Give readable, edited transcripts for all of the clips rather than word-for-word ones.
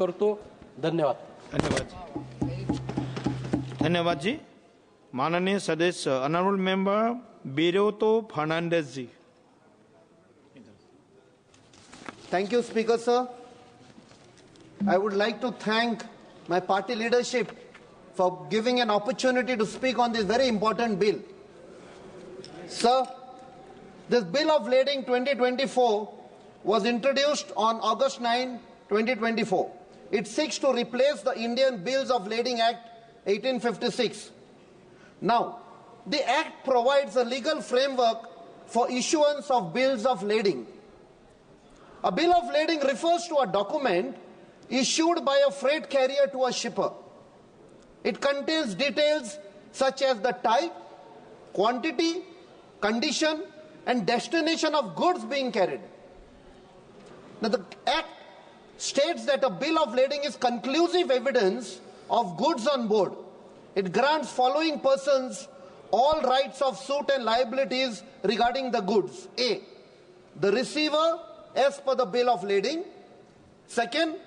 करतो. धन्यवाद. धन्यवाद जी. माननीय सदस्य ऑनरेबल मेंबर Viriato Fernandes जी. Thank you, Speaker, sir. I would like to thank my party leadership for giving an opportunity to speak on this very important bill. Sir, this Bill of Lading 2024 was introduced on August 9, 2024. It seeks to replace the Indian Bills of Lading Act 1856. Now, the Act provides a legal framework for issuance of bills of lading. A bill of lading refers to a document issued by a freight carrier to a shipper. It contains details such as the type, quantity, condition, and destination of goods being carried. Now, the Act states that a bill of lading is conclusive evidence of goods on board. It grants following persons all rights of suit and liabilities regarding the goods. A, the receiver as per the bill of lading. Second,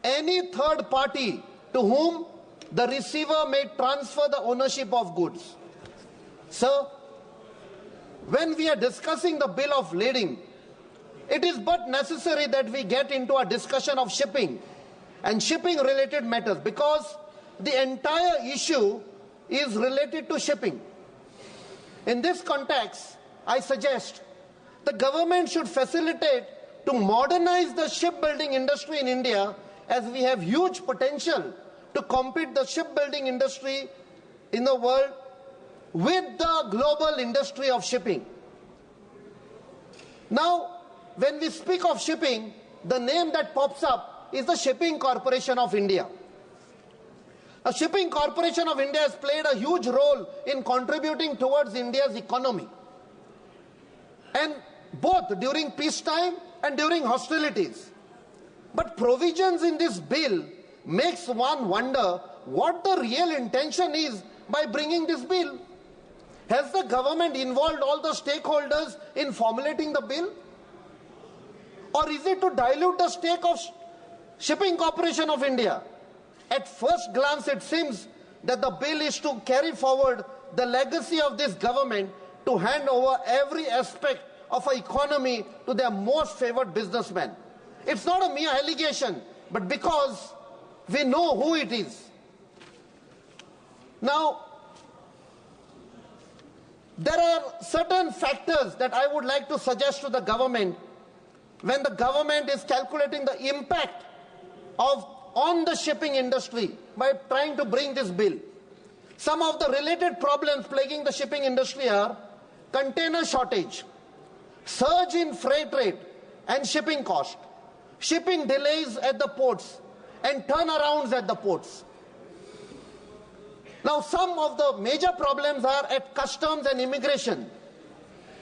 any third party to whom the receiver may transfer the ownership of goods. Sir, when we are discussing the bill of lading, it is but necessary that we get into a discussion of shipping and shipping related matters, because the entire issue is related to shipping. In this context, I suggest the government should facilitate to modernize the shipbuilding industry in India, as we have huge potential to compete the shipbuilding industry in the world with the global industry of shipping. Now, when we speak of shipping, the name that pops up is the Shipping Corporation of India. The Shipping Corporation of India has played a huge role in contributing towards India's economy, and both during peacetime and during hostilities. But provisions in this bill makes one wonder what the real intention is by bringing this bill. Has the government involved all the stakeholders in formulating the bill? Or is it to dilute the stake of Shipping Corporation of India? At first glance, it seems that the bill is to carry forward the legacy of this government to hand over every aspect of our economy to their most favored businessmen. It's not a mere allegation, but because we know who it is. Now, there are certain factors that I would like to suggest to the government when the government is calculating the impact on the shipping industry by trying to bring this bill. Some of the related problems plaguing the shipping industry are container shortage, surge in freight rate and shipping cost, shipping delays at the ports, and turnarounds at the ports. Now, some of the major problems are at customs and immigration.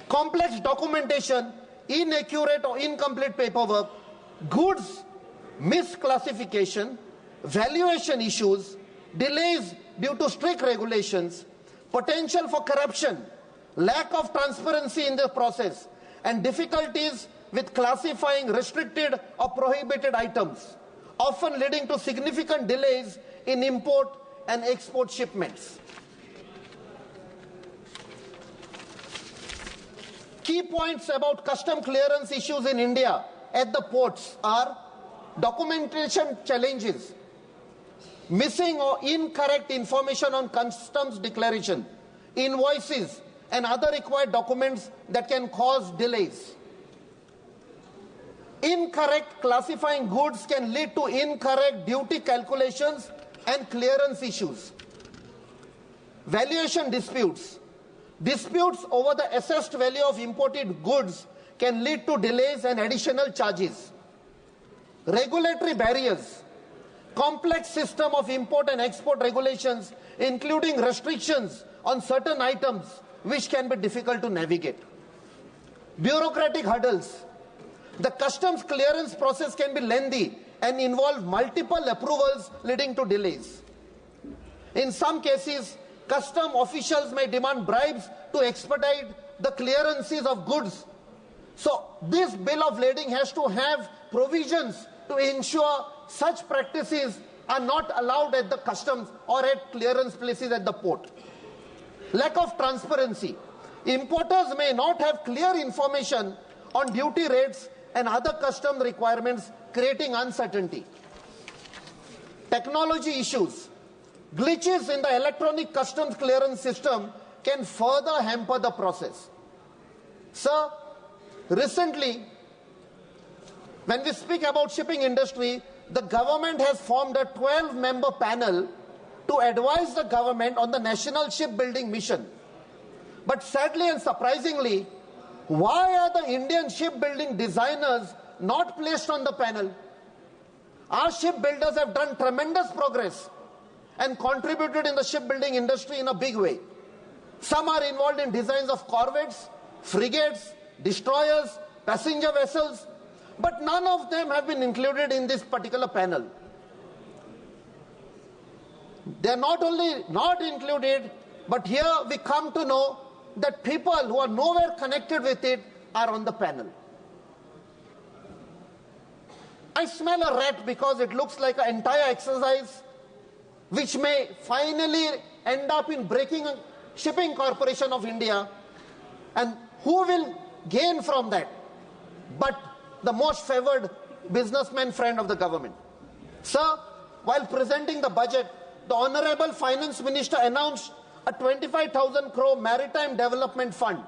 Complex documentation, inaccurate or incomplete paperwork, goods misclassification, valuation issues, delays due to strict regulations, potential for corruption, lack of transparency in the process, and difficulties with classifying restricted or prohibited items, often leading to significant delays in import and export shipments. Key points about custom clearance issues in India at the ports are documentation challenges, missing or incorrect information on customs declaration, invoices, and other required documents that can cause delays. Incorrect classifying goods can lead to incorrect duty calculations and clearance issues. Valuation disputes. Disputes over the assessed value of imported goods can lead to delays and additional charges. Regulatory barriers. Complex system of import and export regulations, including restrictions on certain items which can be difficult to navigate. Bureaucratic hurdles. The customs clearance process can be lengthy and involve multiple approvals, leading to delays. In some cases, custom officials may demand bribes to expedite the clearances of goods. So this bill of lading has to have provisions to ensure such practices are not allowed at the customs or at clearance places at the port. Lack of transparency. Importers may not have clear information on duty rates and other custom requirements, creating uncertainty. Technology issues. Glitches in the electronic customs clearance system can further hamper the process. Sir, recently, when we speak about shipping industry, the government has formed a 12-member panel to advise the government on the national shipbuilding mission. But sadly and surprisingly, why are the Indian shipbuilding designers not placed on the panel? Our shipbuilders have done tremendous progress and contributed in the shipbuilding industry in a big way. Some are involved in designs of corvettes, frigates, destroyers, passenger vessels, but none of them have been included in this particular panel. They are not only not included, but here we come to know that people who are nowhere connected with it are on the panel. I smell a rat because it looks like an entire exercise which may finally end up in breaking Shipping Corporation of India, and who will gain from that but the most favored businessman friend of the government. Sir, while presenting the budget, the Honorable Finance Minister announced a 25,000 crore maritime development fund,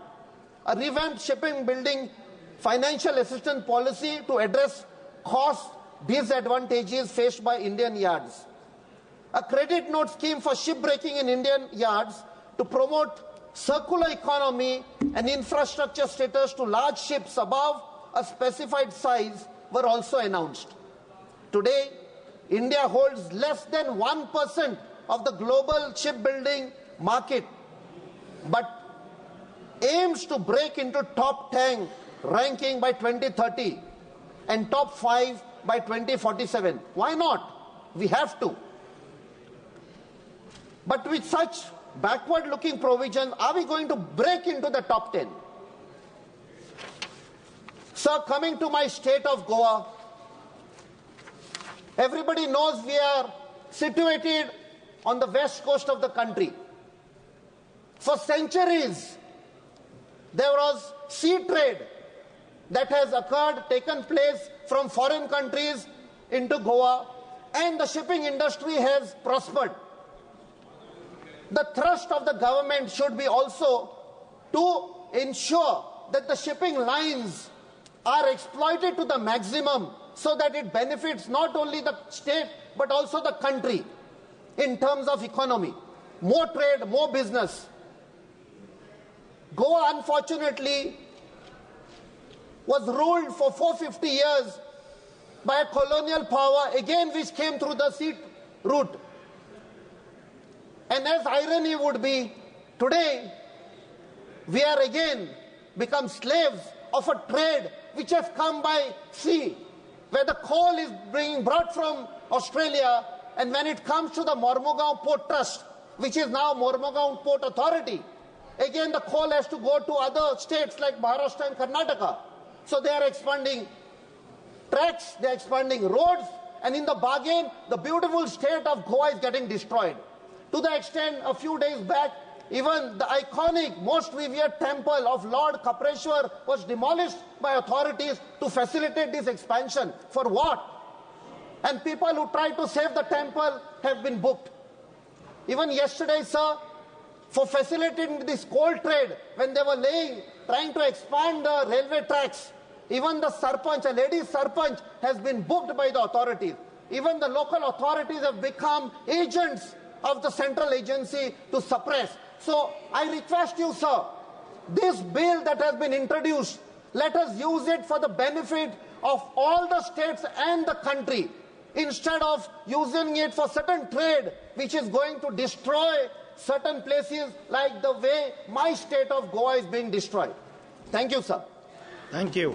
a revamped shipping building financial assistance policy to address cost disadvantages faced by Indian yards, a credit note scheme for shipbreaking in Indian yards to promote circular economy and infrastructure status to large ships above a specified size were also announced. Today, India holds less than 1% of the global shipbuilding market, but aims to break into top 10 ranking by 2030 and top 5 by 2047. Why not? We have to. But with such backward-looking provisions, are we going to break into the top 10? Sir, coming to my state of Goa, everybody knows we are situated on the west coast of the country. For centuries, there was sea trade that has occurred, taken place from foreign countries into Goa, and the shipping industry has prospered. The thrust of the government should be also to ensure that the shipping lines are exploited to the maximum so that it benefits not only the state but also the country in terms of economy. More trade, more business. Goa, unfortunately, was ruled for 450 years by a colonial power, again which came through the sea route. And as irony would be, today we are again become slaves of a trade which has come by sea, where the coal is being brought from Australia, and when it comes to the Mormugao Port Trust, which is now Mormugao Port Authority, again the coal has to go to other states like Maharashtra and Karnataka. So they are expanding tracks, they are expanding roads, and in the bargain, the beautiful state of Goa is getting destroyed. To the extent, a few days back, even the iconic, most revered temple of Lord Kapreshwar was demolished by authorities to facilitate this expansion. For what? And people who try to save the temple have been booked. Even yesterday, sir, for facilitating this coal trade, when they were trying to expand the railway tracks, even the sarpanch, a lady sarpanch, has been booked by the authorities. Even the local authorities have become agents of the central agency to suppress. So I request you, sir, this bill that has been introduced, let us use it for the benefit of all the states and the country, instead of using it for certain trade which is going to destroy certain places like the way my state of Goa is being destroyed. Thank you, sir. Thank you.